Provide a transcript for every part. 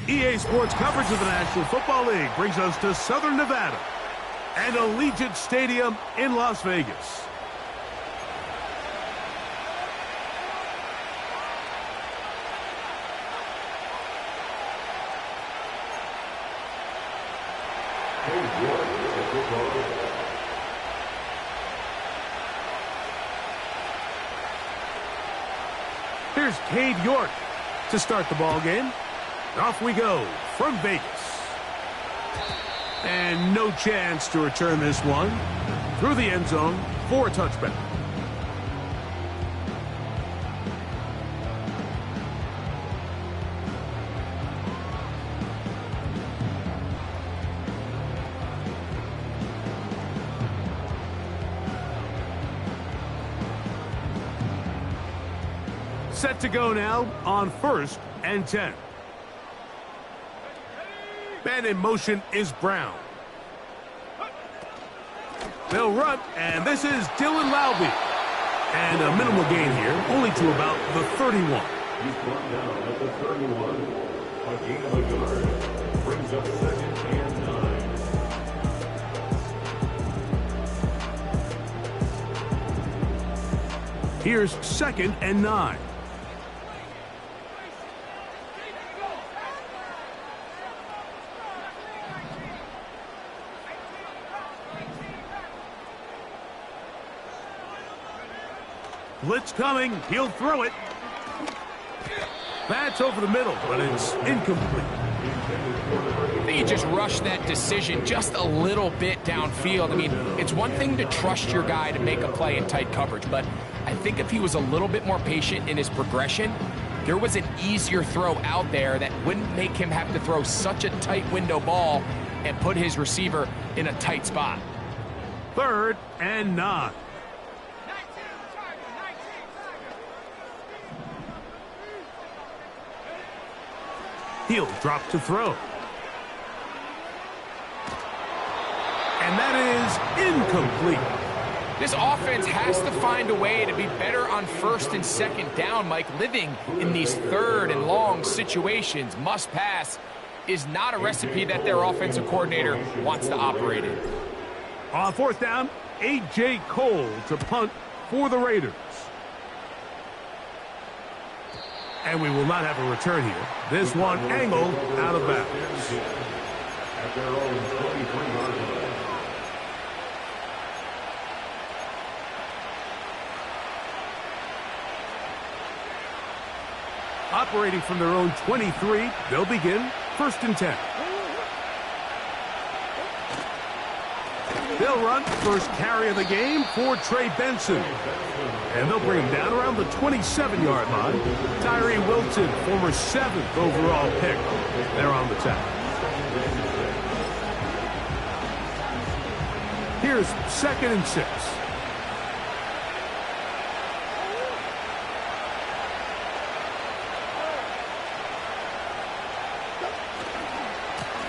EA Sports coverage of the National Football League brings us to Southern Nevada and Allegiant Stadium in Las Vegas. Here's Cade York to start the ball game. Off we go from Vegas. And no chance to return this one. Through the end zone for a touchback. Set to go now on 1st and 10. Man in motion is Brown. They'll run, and this is Dylan Laube. And a minimal gain here, only to about the 31. He's brought down at the 31. A gain of a yard. Brings up 2nd and 9. Here's 2nd and 9. Blitz coming. He'll throw it. That's over the middle, but it's incomplete. I think he just rushed that decision just a little bit downfield. I mean, it's one thing to trust your guy to make a play in tight coverage, but I think if he was a little bit more patient in his progression, there was an easier throw out there that wouldn't make him have to throw such a tight window ball and put his receiver in a tight spot. 3rd and 9. He'll drop to throw. And that is incomplete. This offense has to find a way to be better on 1st and 2nd down, Mike. Living in these 3rd and long situations, must pass, is not a recipe that their offensive coordinator wants to operate in. On 4th down, A.J. Cole to punt for the Raiders. And we will not have a return here. This one angled out of bounds. At their own 23-yard line. Operating from their own 23, they'll begin 1st and 10. They'll run first carry of the game for Trey Benson. And they'll bring him down around the 27-yard line. Tyree Wilton, former 7th overall pick. They're on the tackle. Here's 2nd and 6.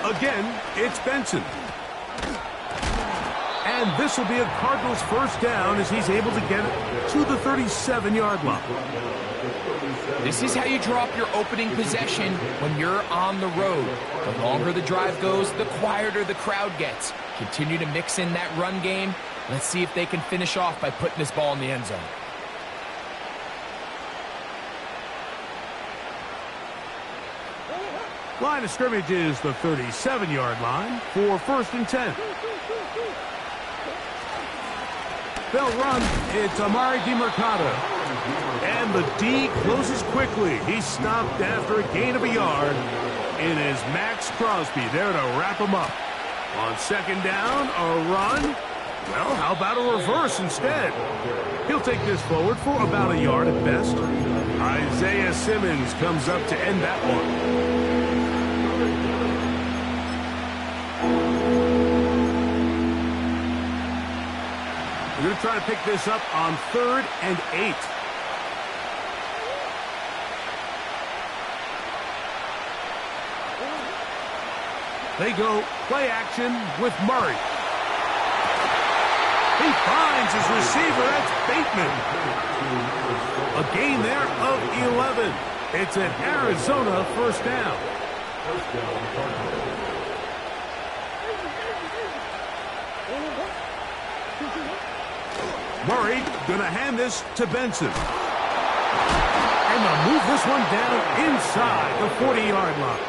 Again, it's Benson. And this will be a Cardinals 1st down as he's able to get it to the 37-yard line. This is how you draw up your opening possession when you're on the road. The longer the drive goes, the quieter the crowd gets. Continue to mix in that run game. Let's see if they can finish off by putting this ball in the end zone. Line of scrimmage is the 37-yard line for 1st and 10. They'll run. It's Amari DiMercato. And the D closes quickly. He's stopped after a gain of a yard. It is Max Crosby there to wrap him up. On 2nd down, a run. Well, how about a reverse instead? He'll take this forward for about a yard at best. Isaiah Simmons comes up to end that one. We're going to try to pick this up on 3rd and 8. They go play action with Murray. He finds his receiver. That's Bateman. A gain there of 11. It's an Arizona 1st down. Murray going to hand this to Benson. And they'll move this one down inside the 40-yard line.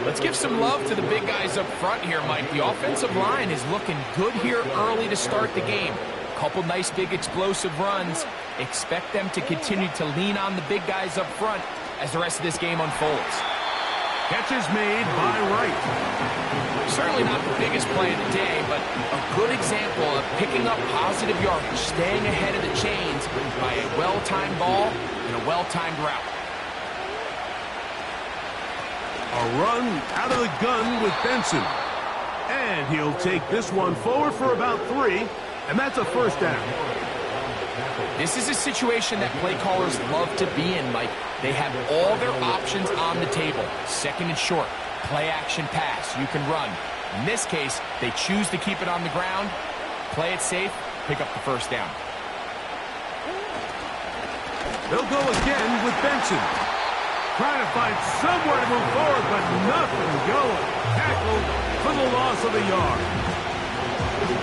Let's give some love to the big guys up front here, Mike. The offensive line is looking good here early to start the game. A couple nice big explosive runs. Expect them to continue to lean on the big guys up front as the rest of this game unfolds. Catches made by Wright. Certainly not the biggest play of the day, but a good example of picking up positive yardage, staying ahead of the chains by a well-timed ball and a well-timed route. A run out of the gun with Benson. And he'll take this one forward for about 3, and that's a 1st down. This is a situation that play callers love to be in, Mike. They have all their options on the table. Second and short, play action pass, you can run. In this case, they choose to keep it on the ground, play it safe, pick up the first down. They'll go again with Benson. Trying to find somewhere to move forward, but nothing going. Tackled for the loss of a yard.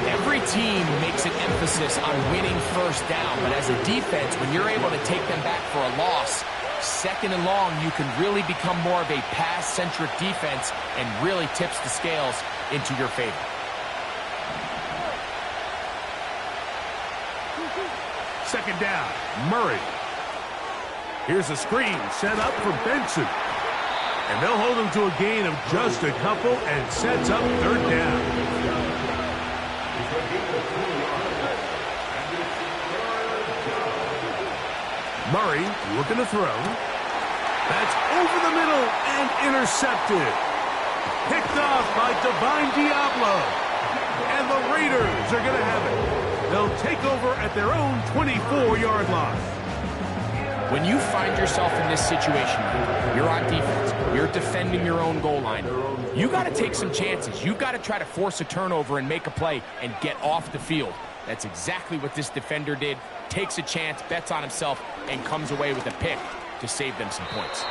Every team makes an emphasis on winning first down, but as a defense, when you're able to take them back for a loss, second and long, you can really become more of a pass-centric defense and really tips the scales into your favor. Second down, Murray. Here's a screen set up for Benson. And they'll hold him to a gain of just a couple and sets up third down. Murray looking to throw. That's over the middle and intercepted. Picked off by Divine Diablo. And the Raiders are going to have it. They'll take over at their own 24-yard line. When you find yourself in this situation, you're on defense, you're defending your own goal line, you got to take some chances. You've got to try to force a turnover and make a play and get off the field. That's exactly what this defender did. Takes a chance, bets on himself, and comes away with a pick to save them some points.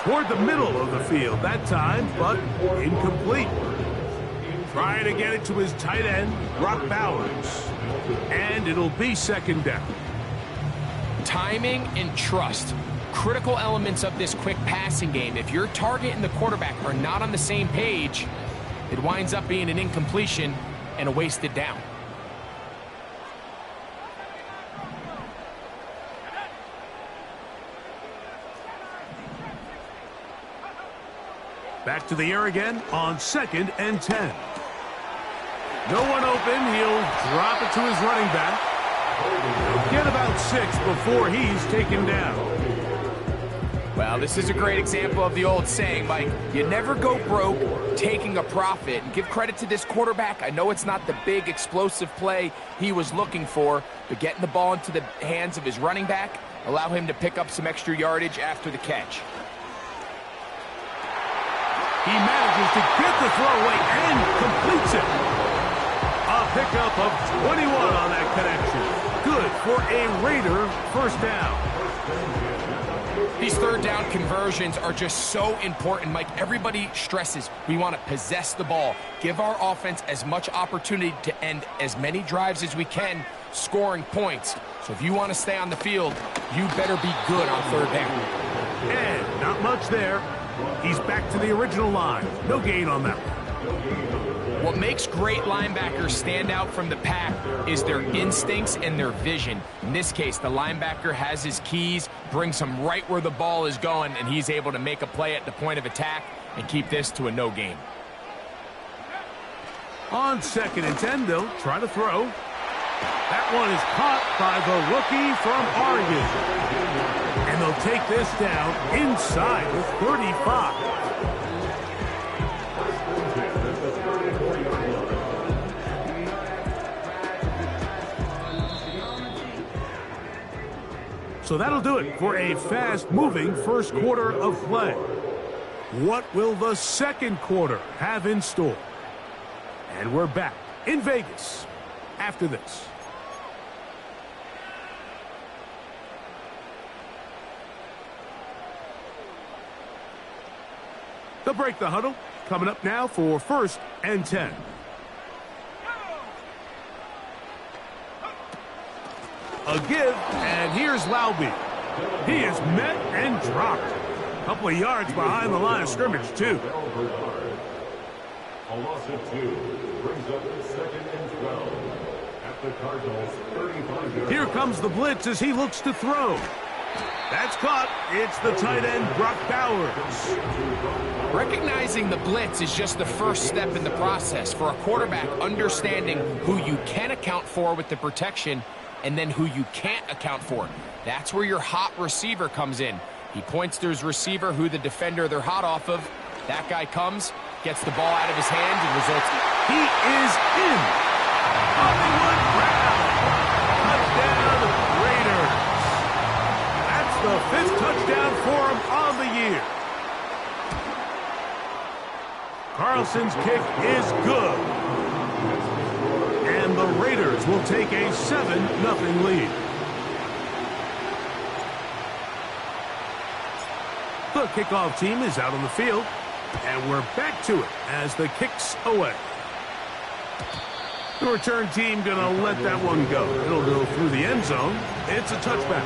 Toward the middle of the field that time, but incomplete. Trying to get it to his tight end, Brock Bowers. And it'll be second down. Timing and trust, critical elements of this quick passing game. If your target and the quarterback are not on the same page, it winds up being an incompletion and a wasted down. Back to the air again on 2nd and 10. No one open. He'll drop it to his running back. He'll get about 6 before he's taken down. Well, this is a great example of the old saying, Mike. You never go broke taking a profit. And give credit to this quarterback. I know it's not the big explosive play he was looking for, but getting the ball into the hands of his running back, allow him to pick up some extra yardage after the catch. He manages to get the throw away and completes it. A pickup of 21 on that connection. Good for a Raider first down. These third down conversions are just so important, Mike. Everybody stresses we want to possess the ball, give our offense as much opportunity to end as many drives as we can, scoring points. So if you want to stay on the field, you better be good on third down. And not much there. He's back to the original line. No gain on that one. What makes great linebackers stand out from the pack is their instincts and their vision. In this case, the linebacker has his keys, brings him right where the ball is going, and he's able to make a play at the point of attack and keep this to a no gain. On 2nd and 10, they'll try to throw. That one is caught by the rookie from Oregon. And they'll take this down inside the 35. So that'll do it for a fast-moving first quarter of play. What will the second quarter have in store? And we're back in Vegas after this. They'll break the huddle. Coming up now for 1st and 10. A give, and here's Laube. He is met and dropped. A couple of yards behind the line of scrimmage, too. A loss of 2 brings up 2nd and 12 at the Cardinals' 35-yard. Here comes the blitz as he looks to throw. That's caught. It's the tight end, Brock Bowers. Recognizing the blitz is just the first step in the process for a quarterback, understanding who you can account for with the protection and then who you can't account for. That's where your hot receiver comes in. He points to his receiver, who the defender they're hot off of. That guy comes, gets the ball out of his hands, and results. He is in. Hollywood Brown. Touchdown, the 5th touchdown for him on the year. Carlson's kick is good. And the Raiders will take a 7-0 lead. The kickoff team is out on the field. And we're back to it as the kick's away. The return team going to let that one go. It'll go through the end zone. It's a touchback.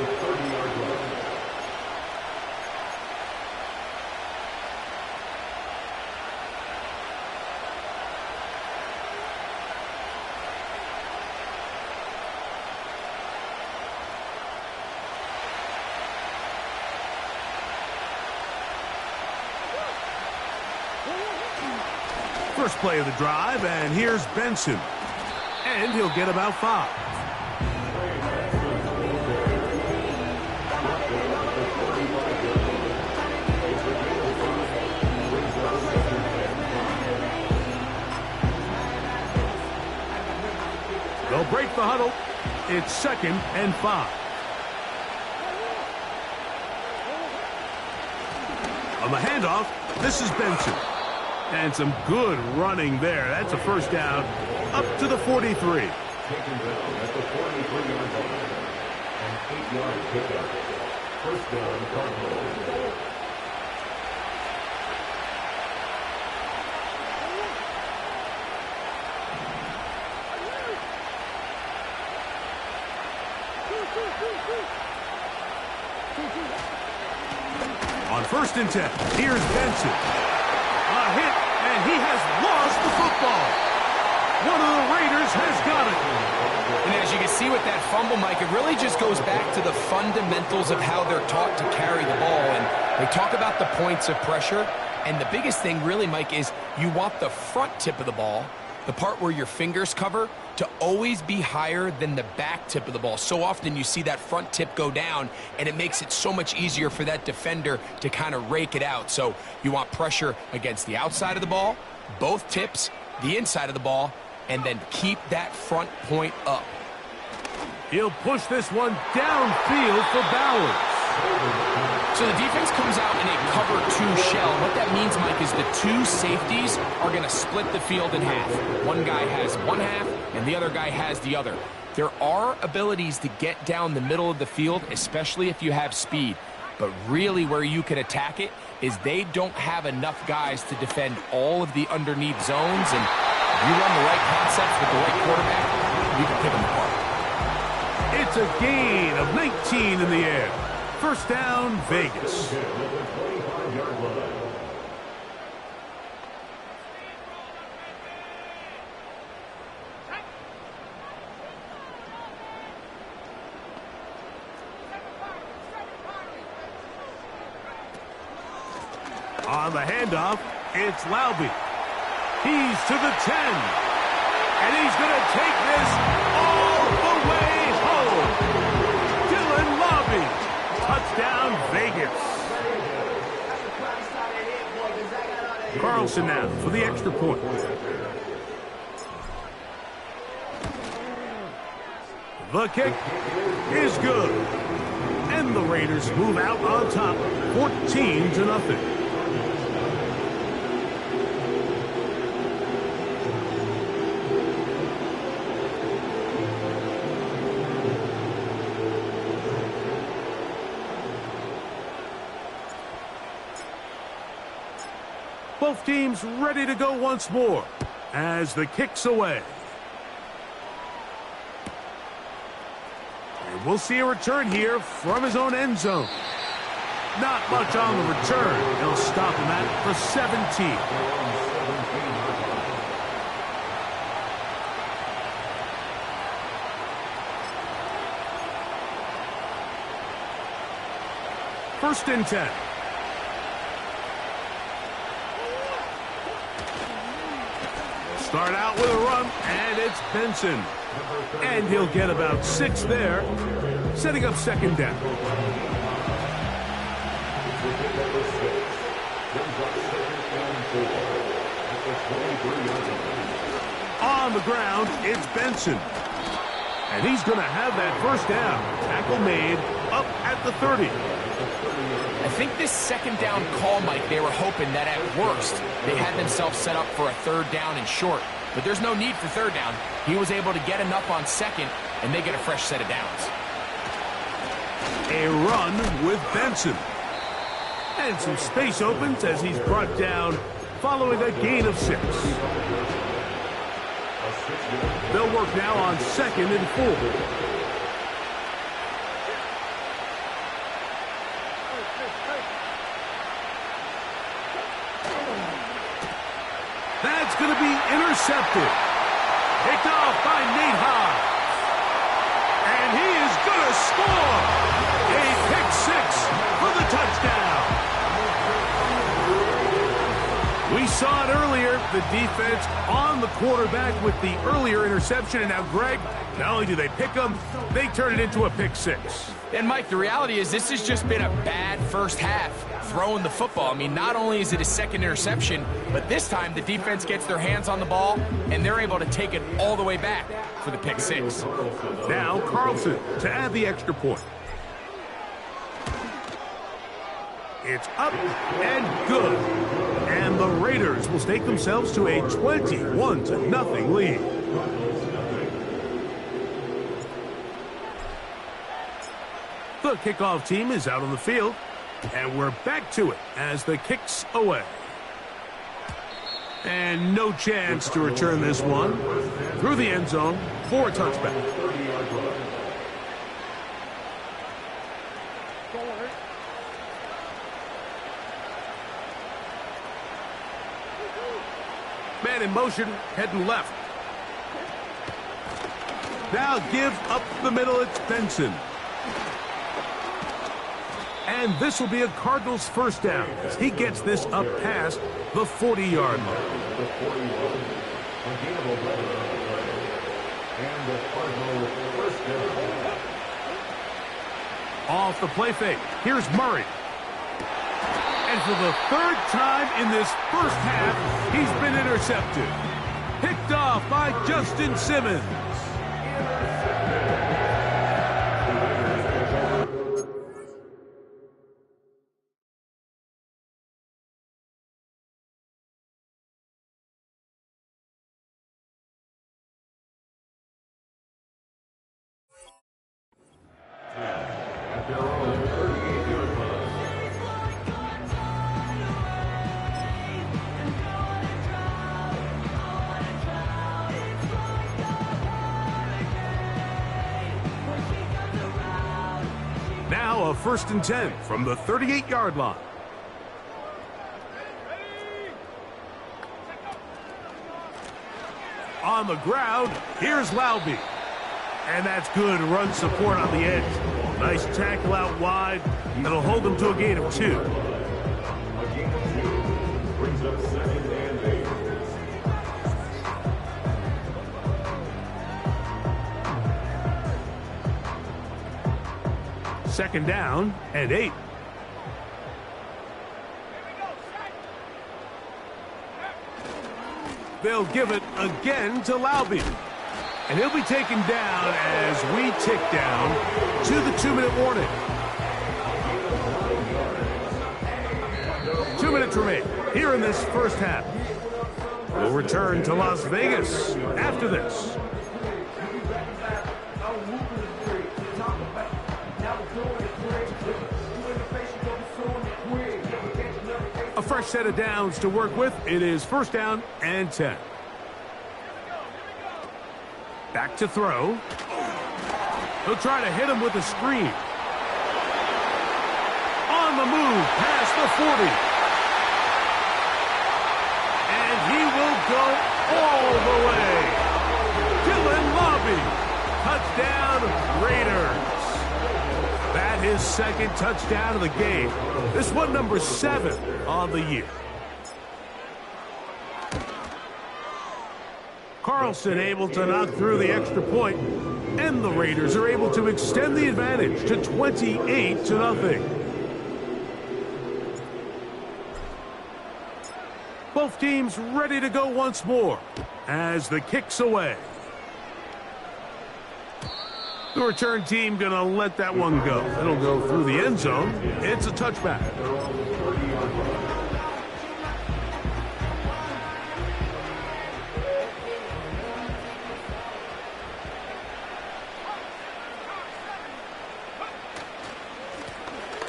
First play of the drive, and here's Benson. And he'll get about 5. They'll break the huddle. It's 2nd and 5. On the handoff, this is Benson. And some good running there. That's a first down up to the 43. Taken down at the 43-yard line. An 8-yard pickup. First down, Cardinals. On 1st and 10, here's Benson. A hit, and he has lost the football. One of the Raiders has got it. And as you can see with that fumble, Mike, it really just goes back to the fundamentals of how they're taught to carry the ball. And they talk about the points of pressure. And the biggest thing really, Mike, is you want the front tip of the ball, the part where your fingers cover, to always be higher than the back tip of the ball. So often you see that front tip go down, and it makes it so much easier for that defender to kind of rake it out. So you want pressure against the outside of the ball, both tips, the inside of the ball, and then keep that front point up. He'll push this one downfield for Bowers. So the defense comes out in a cover 2 shell. What that means, Mike, is the 2 safeties are going to split the field in half. One guy has one half, and the other guy has the other. There are abilities to get down the middle of the field, especially if you have speed. But really where you can attack it is they don't have enough guys to defend all of the underneath zones. And if you run the right concepts with the right quarterback, you can pick them apart. It's a gain of 19 in the air. First down, Vegas. On the handoff, it's Laube. He's to the 10. And he's going to take this all the way home. Dylan Laube. Touchdown, Vegas. Carlson now for the extra point. The kick is good. And the Raiders move out on top, 14-0. Both teams ready to go once more as the kick's away. And we'll see a return here from his own end zone. Not much on the return. He'll stop him at the 17. First and 10. Start out with a run, and it's Benson. And he'll get about 6 there, setting up second down. On the ground, it's Benson. And he's going to have that first down. Tackle made up at the 30. I think this second down call, Mike, they were hoping that at worst they had themselves set up for a third down and short. But there's no need for third down. He was able to get enough on second, and they get a fresh set of downs. A run with Benson. And some space opens as he's brought down following a gain of 6. They'll work now on 2nd and 4. That's going to be intercepted. Picked off by Nate Hobbs. And he is going to score. A pick 6 for the touchdown. We saw it earlier, the defense on the quarterback with the earlier interception. And now, Greg, not only do they pick him, they turn it into a pick 6. And, Mike, the reality is this has just been a bad first half throwing the football. I mean, not only is it a second interception, but this time the defense gets their hands on the ball, and they're able to take it all the way back for the pick 6. Now Carlson to add the extra point. It's up and good. And the Raiders will stake themselves to a 21-0 lead. The kickoff team is out on the field, and we're back to it as the kick's away. And no chance to return this one through the end zone for a touchback. Man in motion, heading left. Now give up the middle, it's Benson. And this will be a Cardinals first down as he gets this up past the 40-yard line. Off the play fake, here's Murray. And for the 3rd time in this first half, he's been intercepted. Picked off by Justin Simmons. Now a 1st and 10 from the 38-yard line. On the ground, here's Laube. And that's good run support on the edge. Nice tackle out wide. That'll hold them to a gain of 2. Brings up 2nd and 8. Second down and 8. They'll give it again to Laube. And he'll be taken down as we tick down to the 2-minute warning. 2 minutes remain here in this first half. We'll return to Las Vegas after this. A fresh set of downs to work with. It is 1st down and 10. Back to throw. He'll try to hit him with a screen. On the move past the 40. And he will go all the way. Dylan Laube. Touchdown, Raiders. That his 2nd touchdown of the game. This one number 7 on the year. Carlson able to knock through the extra point, and the Raiders are able to extend the advantage to 28-0. Both teams ready to go once more as the kick's away. The return team going to let that one go. It'll go through the end zone. It's a touchback.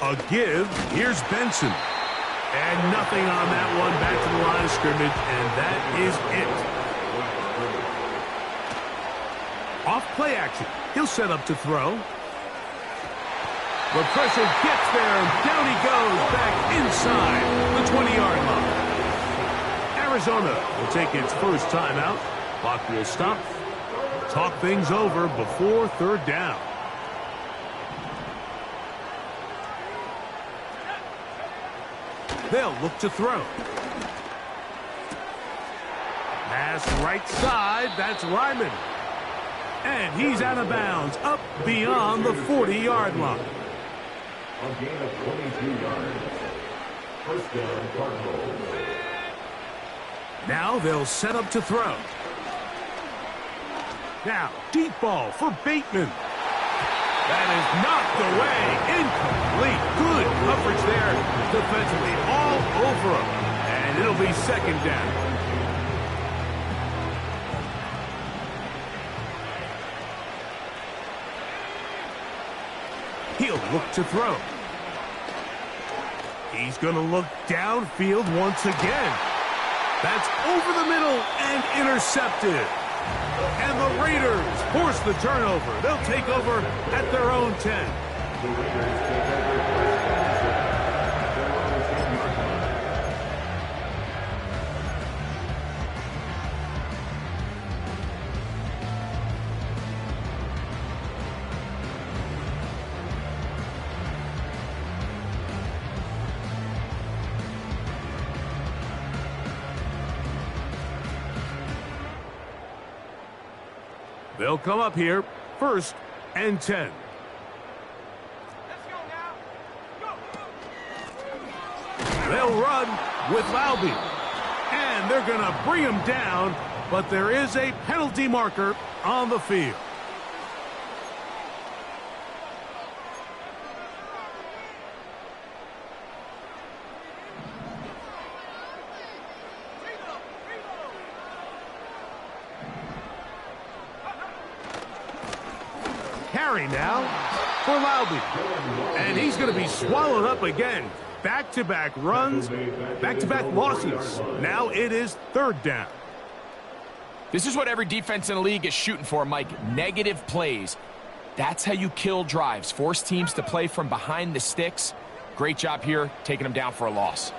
A give. Here's Benson. And nothing on that one. Back to the line of scrimmage, and that is it. Off play action. He'll set up to throw. The pressure gets there, and down he goes back inside the 20-yard line. Arizona will take its first timeout. Clock will stop. Talk things over before third down. They'll look to throw. Pass right side. That's Ryman. And he's out of bounds, up beyond the 40-yard line. A gain of 22 yards. First down, Cardinals. Now they'll set up to throw. Now, deep ball for Bateman. That is knocked away. Incomplete. Good coverage there defensively. All over him. And it'll be second down. He'll look to throw. He's going to look downfield once again. That's over the middle and intercepted. And the Raiders force the turnover. They'll take over at their own 10. The Raiders take over They'll come up here, first and 10. They'll run with Laube. And they're going to bring him down, but there is a penalty marker on the field. Carry now for Laube. And he's going to be swallowed up again. Back-to-back runs, back-to-back losses. Now it is third down. This is what every defense in the league is shooting for, Mike. Negative plays. That's how you kill drives. Force teams to play from behind the sticks. Great job here, taking them down for a loss.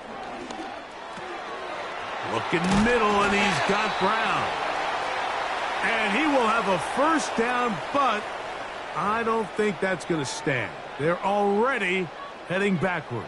Looking middle, and he's got Brown. And he will have a first down, but I don't think that's going to stand. They're already heading backwards.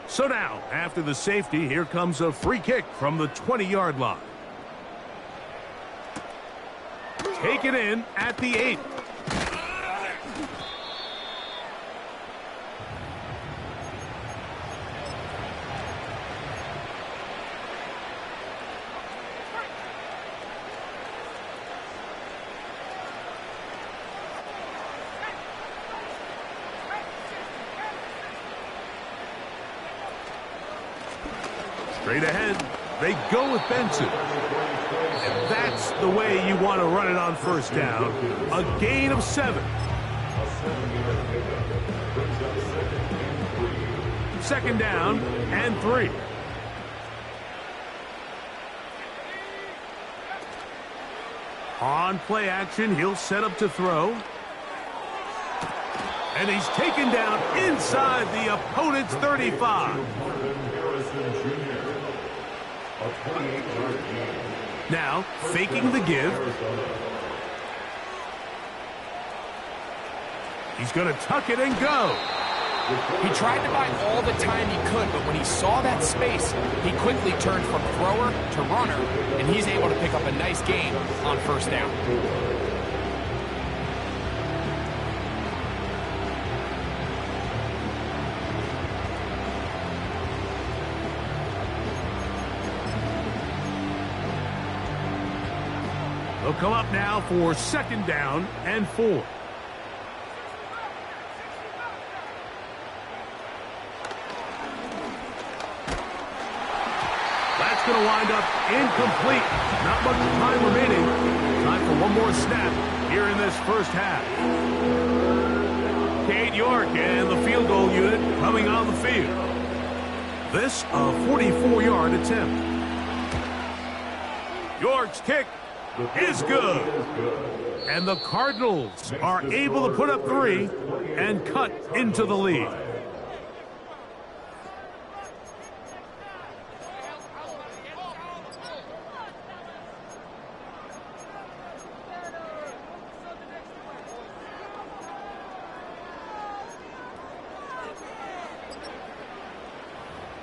So now, after the safety, here comes a free kick from the 20-yard line. Taken in at the 8. Straight ahead, they go with Benson. And that's the way you want to run it on first down. A gain of 7. Second down and 3. On play action, he'll set up to throw. And he's taken down inside the opponent's 35. A 28-yard gain. Now, faking the give. He's going to tuck it and go. He tried to buy all the time he could, but when he saw that space, he quickly turned from thrower to runner, and he's able to pick up a nice gain on first down. They'll come up now for second down and 4. That's going to wind up incomplete. Not much time remaining. Time for one more snap here in this first half. Cade York and the field goal unit coming on the field. This a 44-yard attempt. York's kick is good. And the Cardinals are able to put up 3 and cut into the lead.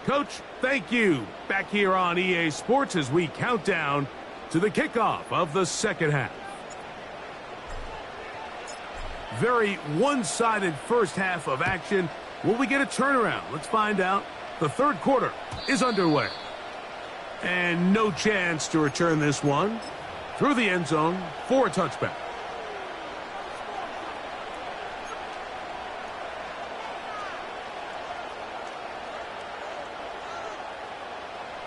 Coach, thank you. Back here on EA Sports as we count down to the kickoff of the second half. Very one-sided first half of action. Will we get a turnaround? Let's find out. The third quarter is underway. And no chance to return this one through the end zone for a touchback.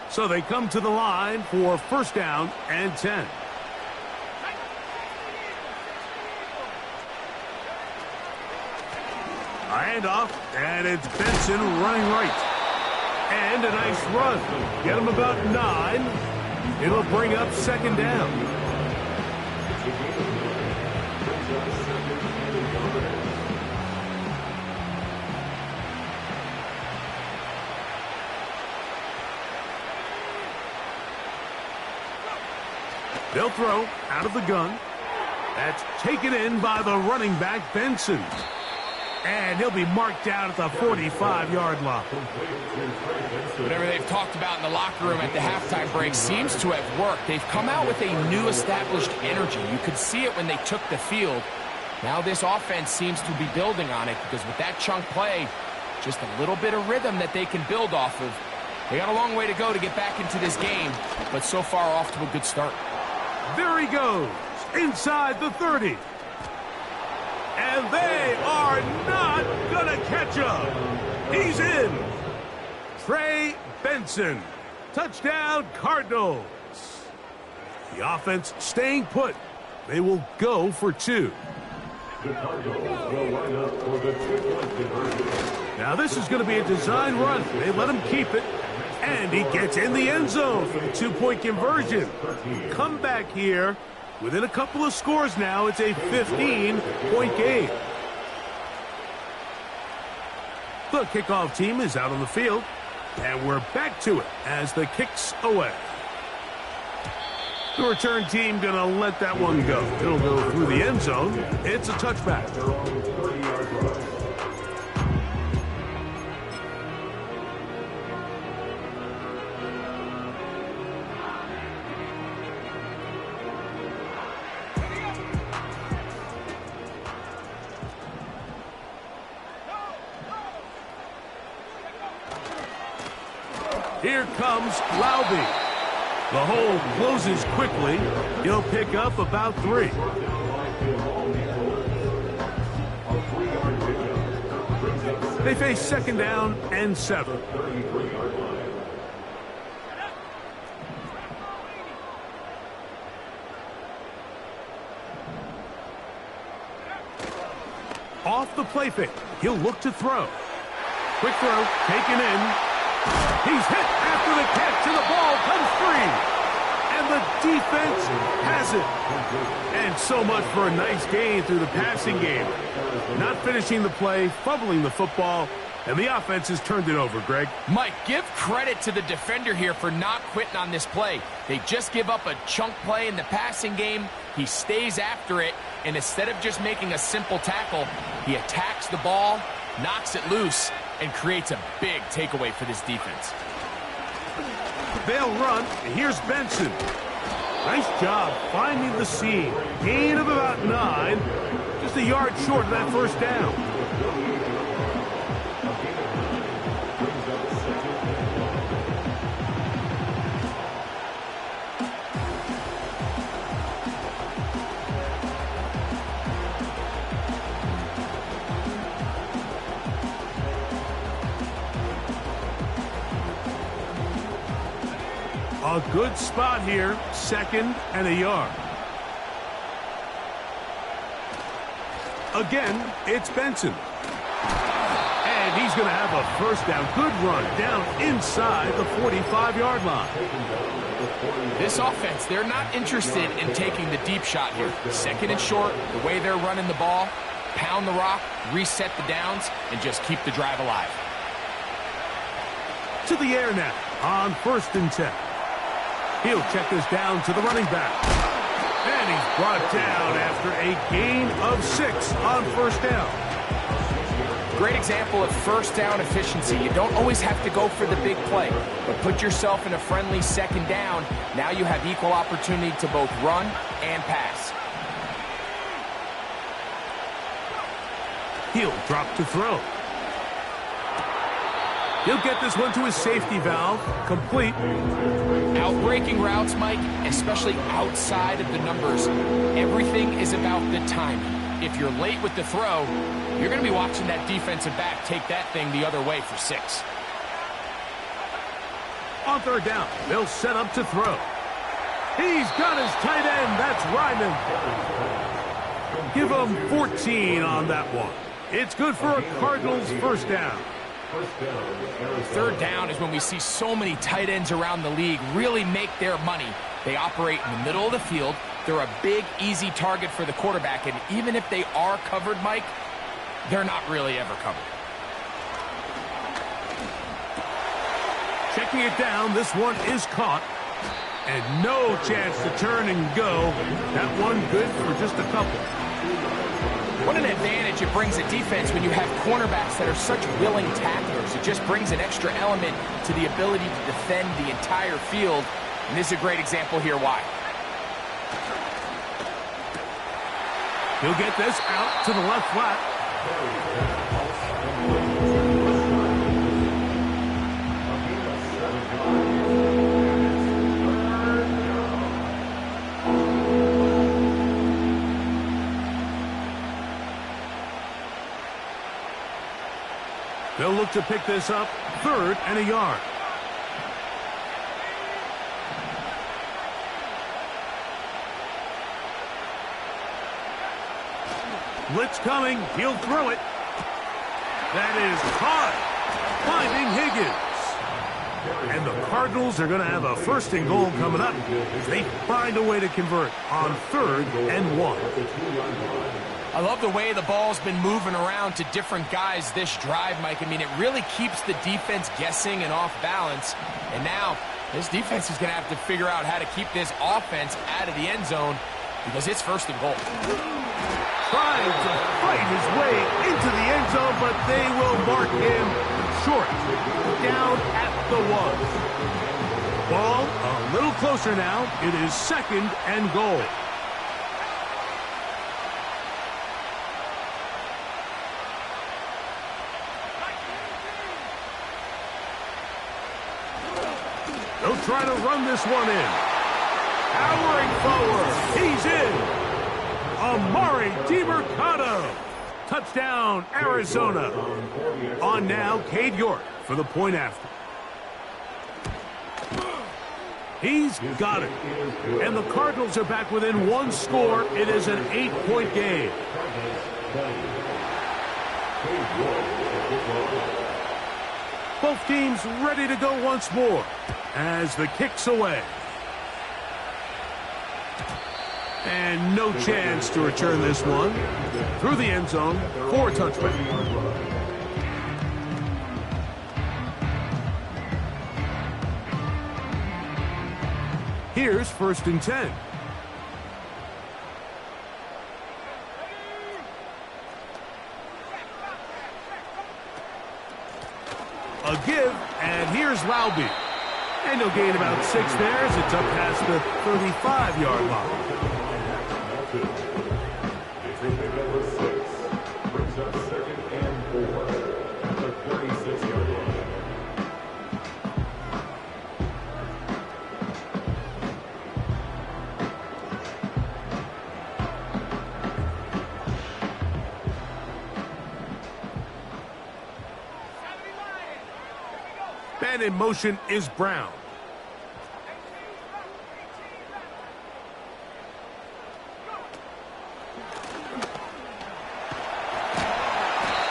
So they come to the line for first down and 10. A handoff, and it's Benson running right. And a nice run. Get him about 9. It'll bring up second down. They'll throw out of the gun. That's taken in by the running back, Benson. And he'll be marked down at the 45-yard line. Whatever they've talked about in the locker room at the halftime break seems to have worked. They've come out with a new established energy. You could see it when they took the field. Now this offense seems to be building on it because with that chunk play, just a little bit of rhythm that they can build off of. They got a long way to go to get back into this game, but so far off to a good start. There he goes, inside the 30. And they are not going to catch him. He's in. Trey Benson. Touchdown, Cardinals. The offense staying put. They will go for 2. The Cardinals will line up for the 2-point conversion. Now this is going to be a design run. They let him keep it. And he gets in the end zone for the 2-point conversion. Come back here. Within a couple of scores now, it's a 15-point game. The kickoff team is out on the field. And we're back to it as the kick's away. The return team going to let that one go. It'll go through the end zone. It's a touchback. Here comes Laube. The hole closes quickly. He'll pick up about 3. They face second down and 7. Off the play fake. He'll look to throw. Quick throw, taken in. He's hit after the catch, and the ball comes free. And the defense has it. And so much for a nice gain through the passing game. Not finishing the play, fumbling the football, And the offense has turned it over, Greg. Mike, give credit to the defender here for not quitting on this play. They just give up a chunk play in the passing game. He stays after it, and instead of just making a simple tackle, he attacks the ball, knocks it loose, and creates a big takeaway for this defense. They'll run. Here's Benson. Nice job finding the seam. Gain of about 9. Just a yard short of that first down. A good spot here, 2nd and a yard. Again, it's Benson. And he's going to have a first down. Good run down inside the 45-yard line. This offense, they're not interested in taking the deep shot here. 2nd and short, the way they're running the ball, pound the rock, reset the downs, and just keep the drive alive. To the air now on 1st and 10. He'll check this down to the running back. And he's brought down after a gain of 6 on 1st down. Great example of first down efficiency. You don't always have to go for the big play, but put yourself in a friendly 2nd down. Now you have equal opportunity to both run and pass. He'll drop to throw. He'll get this one to his safety valve. Complete. Outbreaking routes, Mike, especially outside of the numbers, everything is about the timing. If you're late with the throw, you're going to be watching that defensive back take that thing the other way for 6. On 3rd down, they'll set up to throw. He's got his tight end. That's Ryman. Give him 14 on that one. It's good for a Cardinals first down. 3rd down is when we see so many tight ends around the league really make their money. They operate in the middle of the field. They're a big, easy target for the quarterback, and even if they are covered, Mike, they're not really ever covered. Checking it down, this one is caught. And no chance to turn and go. That one good for just a couple. What an advantage it brings a defense when you have cornerbacks that are such willing tacklers. It just brings an extra element to the ability to defend the entire field. And this is a great example here why. He'll get this out to the left flat. They'll look to pick this up, 3rd and a yard. Blitz coming. He'll throw it. That is caught. Finding Higgins. And the Cardinals are going to have a 1st and goal coming up. They find a way to convert on 3rd and 1. I love the way the ball's been moving around to different guys this drive, Mike. I mean, it really keeps the defense guessing and off balance. And now, this defense is going to have to figure out how to keep this offense out of the end zone because it's 1st and goal. Trying to fight his way into the end zone, but they will mark him short. Down at the 1. Ball a little closer now. It is 2nd and goal. They'll try to run this one in. Powering forward. He's in. Amari DiMercado. Touchdown, Arizona. On now, Cade York for the point after. He's got it. And the Cardinals are back within 1 score. It is an 8-point game. Both teams ready to go once more as the kick's away. And no chance to return this one through the end zone for a touchback. here's 1st and 10. A give, and here's Laube. And he'll gain about 6 there as it's up past the 35-yard line. It's going to be number 6. Brings up 2nd and 4 at the 36-yard line. And in motion is Brown.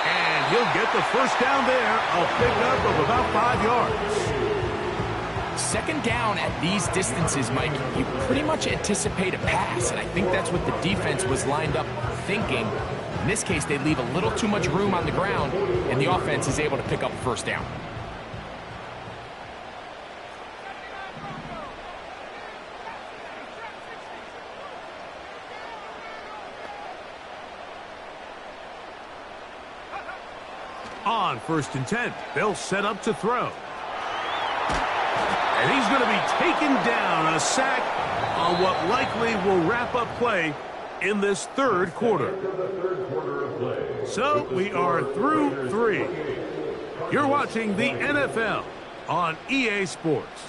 And he'll get the 1st down there, a pickup of about 5 yards. 2nd down at these distances, Mike, you pretty much anticipate a pass, and I think that's what the defense was lined up thinking. In this case, they leave a little too much room on the ground, and the offense is able to pick up 1st down. On 1st and 10, they'll set up to throw. And he's going to be taken down, a sack on what likely will wrap up play in this 3rd quarter. So we are through 3. You're watching the NFL on EA Sports.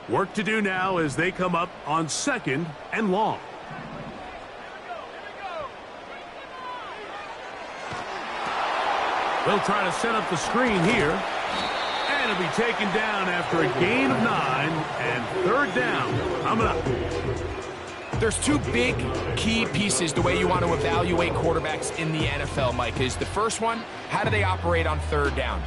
Work to do now as they come up on 2nd and long. They'll try to set up the screen here. And it'll be taken down after a gain of 9 and 3rd down. Coming up. There's 2 big key pieces the way you want to evaluate quarterbacks in the NFL, Mike. Is the first one, how do they operate on 3rd down?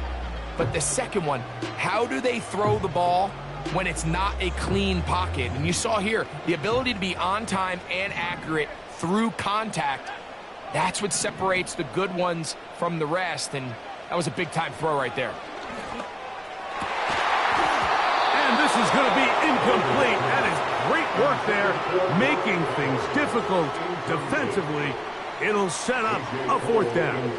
But the second one, how do they throw the ball when it's not a clean pocket? And you saw here, the ability to be on time and accurate through contact, that's what separates the good ones from the rest, and that was a big-time throw right there. And this is going to be incomplete. That is great work there, making things difficult defensively. It'll set up a 4th down.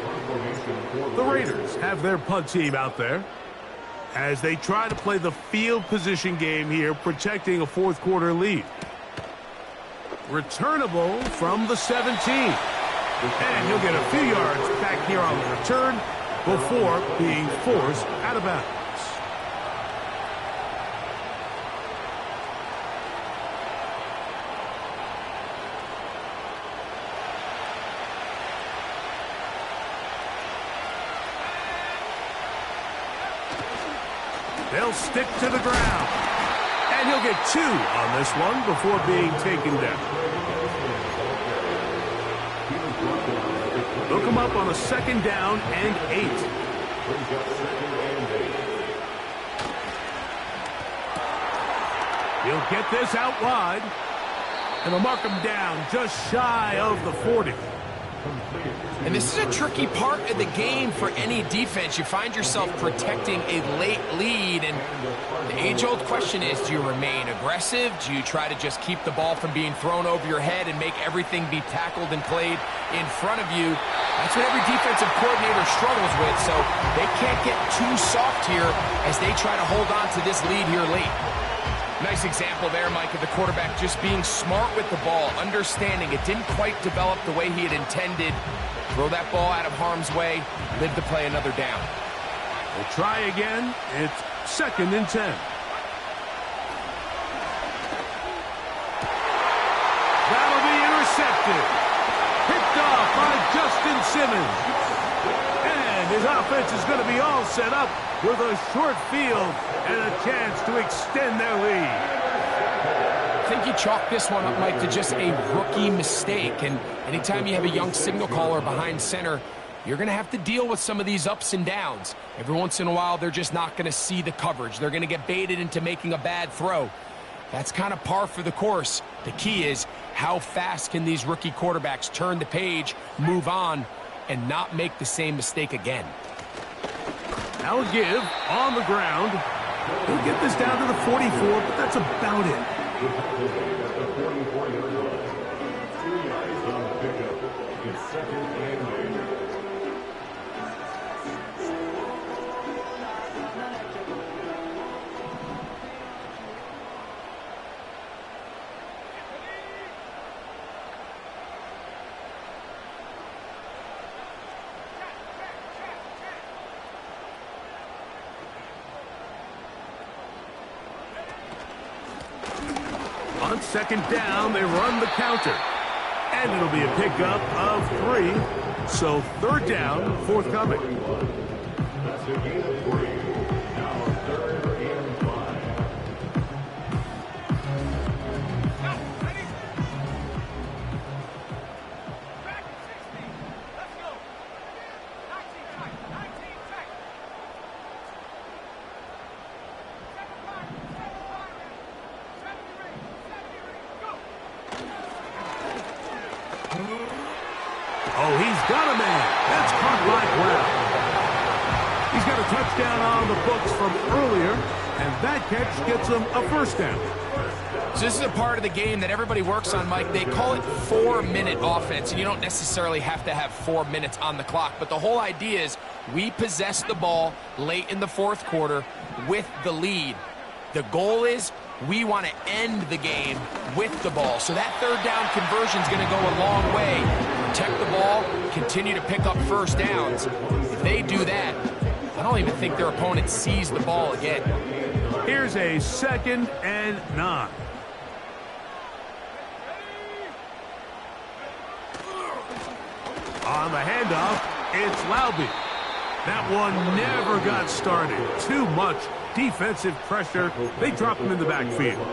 The Raiders have their punt team out there as they try to play the field position game here, protecting a 4th quarter lead. Returnable from the 17. And he'll get a few yards back here on the return before being forced out of bounds. They'll stick to the ground. And he'll get 2 on this one before being taken down. They'll come up on a 2nd down and 8. He'll get this out wide. And they'll mark him down just shy of the 40. And this is a tricky part of the game for any defense. You find yourself protecting a late lead, and the age-old question is, do you remain aggressive? Do you try to just keep the ball from being thrown over your head and make everything be tackled and played in front of you? That's what every defensive coordinator struggles with, so they can't get too soft here as they try to hold on to this lead here late. Nice example there, Mike, of the quarterback just being smart with the ball, understanding it didn't quite develop the way he had intended. Throw that ball out of harm's way, live to play another down. We'll try again. It's 2nd and 10. That'll be intercepted. Picked off by Justin Simmons. And his offense is going to be all set up with a short field and a chance to extend their lead. I think you chalk this one up, Mike, to just a rookie mistake. And anytime you have a young signal caller behind center, you're going to have to deal with some of these ups and downs. Every once in a while, they're just not going to see the coverage. They're going to get baited into making a bad throw. That's kind of par for the course. The key is, how fast can these rookie quarterbacks turn the page, move on, and not make the same mistake again? Now a give on the ground. He'll get this down to the 44, but that's about it. On second down, they run the counter. And it'll be a pickup of 3. So third down, forthcoming. That's a gain of 3. Now 3rd and 5. Oh, he's got a man. That's caught by Brown. He's got a touchdown on the books from earlier, and that catch gets him a first down. So this is a part of the game that everybody works on, Mike. They call it 4-minute offense, and you don't necessarily have to have 4 minutes on the clock. But the whole idea is we possess the ball late in the fourth quarter with the lead. The goal is we want to end the game with the ball. So that third down conversion is going to go a long way. Protect the ball, continue to pick up first downs. If they do that, I don't even think their opponent sees the ball again. Here's a 2nd and 9. On the handoff, it's Laube. That one never got started. Too much defensive pressure. They drop him in the backfield.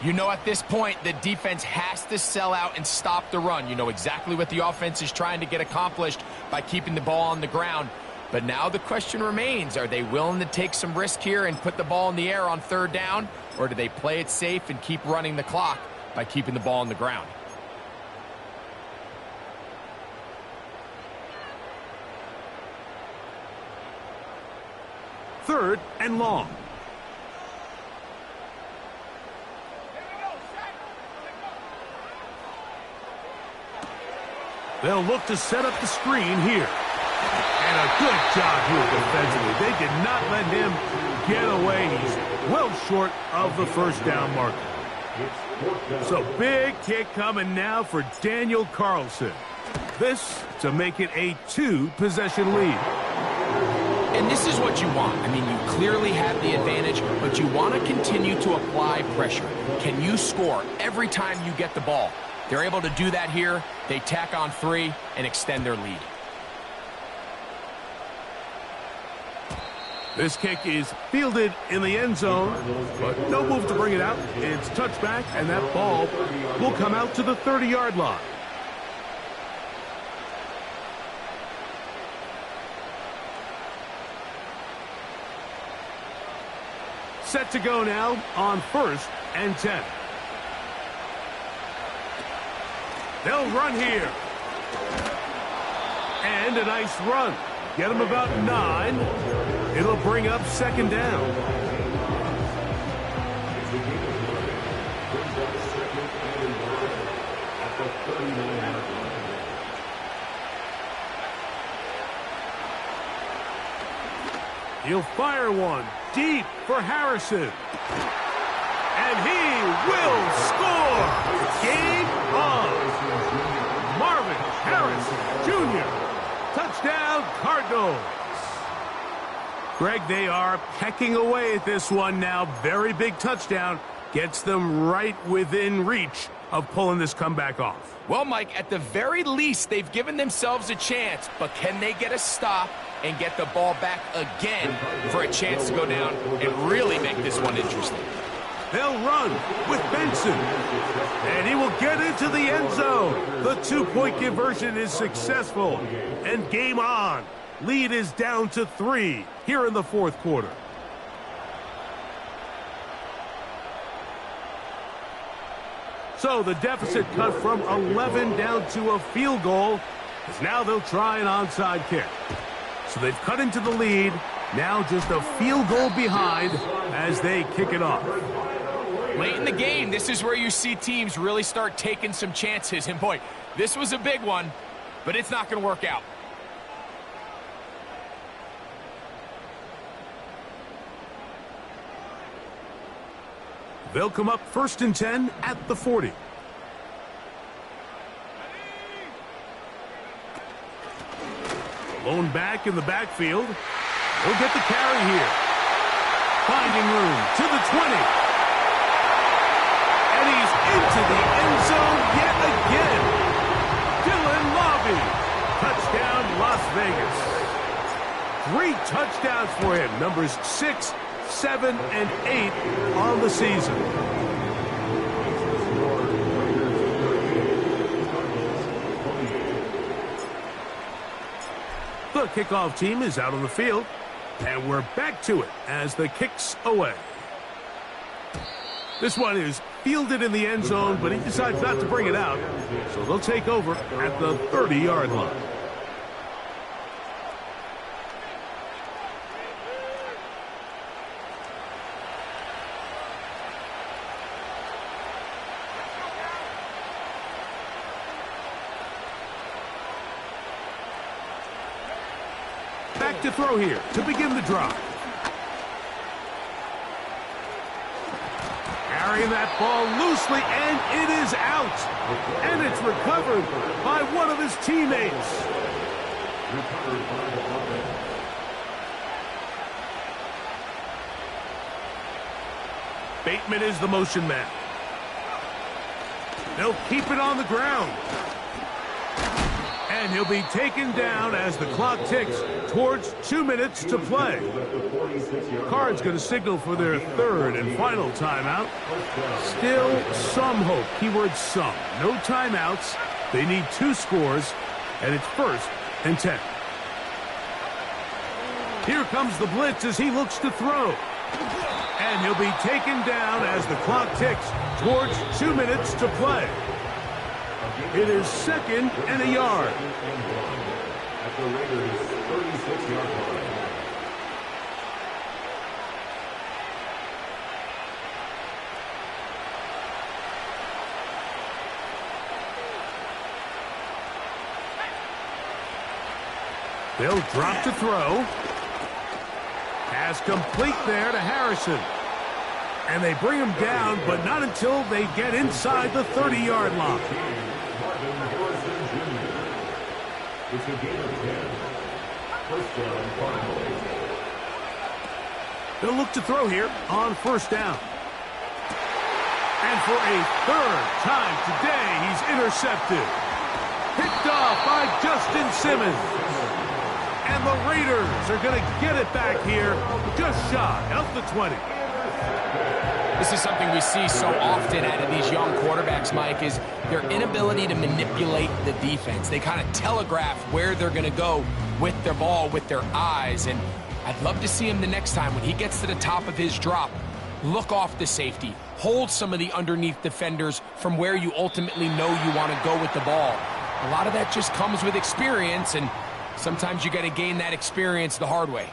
You know, at this point, the defense has to sell out and stop the run. You know exactly what the offense is trying to get accomplished by keeping the ball on the ground. But now the question remains, are they willing to take some risk here and put the ball in the air on third down? Or do they play it safe and keep running the clock by keeping the ball on the ground? Third and long. They'll look to set up the screen here. And a good job here defensively. They did not let him get away. He's well short of the first down marker. So big kick coming now for Daniel Carlson. This to make it a 2-possession lead. And this is what you want. I mean, you clearly have the advantage, but you want to continue to apply pressure. Can you score every time you get the ball? They're able to do that here. They tack on 3 and extend their lead. This kick is fielded in the end zone, but no move to bring it out. It's touchback, and that ball will come out to the 30-yard line. Set to go now on 1st and 10. They'll run here. And a nice run. Get them about 9. It'll bring up 2nd down. He'll fire one deep for Harrison. And he will score. Game on. Marvin Harrison Jr. Touchdown, Cardinals. Greg, they are pecking away at this one now. Very big touchdown. Gets them right within reach of pulling this comeback off. Well, Mike, at the very least, they've given themselves a chance, but can they get a stop and get the ball back again for a chance to go down and really make this one interesting? They'll run with Benson. And he will get into the end zone. The two-point conversion is successful. And game on. Lead is down to 3 here in the fourth quarter. So the deficit cut from 11 down to a field goal, as now they'll try an onside kick. So they've cut into the lead, now just a field goal behind as they kick it off. Late in the game, this is where you see teams really start taking some chances. And boy, this was a big one, but it's not going to work out. They'll come up 1st and 10 at the 40. Lone back in the backfield. He'll get the carry here. Finding room to the 20. And he's into the end zone yet again. Dylan Lobby. Touchdown, Las Vegas. 3 touchdowns for him. Numbers 6, 7, and 8 on the season. The kickoff team is out on the field, and we're back to it as the kick's away. This one is fielded in the end zone, but he decides not to bring it out, so they'll take over at the 30-yard line. Back to throw here to begin the drive. Carrying that ball loosely, and it is out. And it's recovered by one of his teammates. Bateman is the motion man. They'll keep it on the ground. And he'll be taken down as the clock ticks towards 2 minutes to play. Card's going to signal for their 3rd and final timeout. Still some hope. Keyword some. No timeouts. They need 2 scores, and it's 1st and 10. Here comes the blitz as he looks to throw. And he'll be taken down as the clock ticks towards 2 minutes to play. It is 2nd and a yard. At the Raiders' 36-yard line. They'll drop to throw. Pass complete there to Harrison. And they bring him down, but not until they get inside the 30-yard line. It's a game of 10. First down, Cardinals. They'll look to throw here on 1st down. And for a 3rd time today, he's intercepted. Picked off by Justin Simmons. And the Raiders are going to get it back here just shy of the 20. This is something we see so often out of these young quarterbacks, Mike, is their inability to manipulate the defense. They kind of telegraph where they're going to go with their ball, with their eyes. And I'd love to see him the next time when he gets to the top of his drop. Look off the safety. Hold some of the underneath defenders from where you ultimately know you want to go with the ball. A lot of that just comes with experience, and sometimes you got to gain that experience the hard way.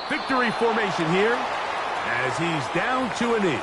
Victory formation here as he's down to a knee.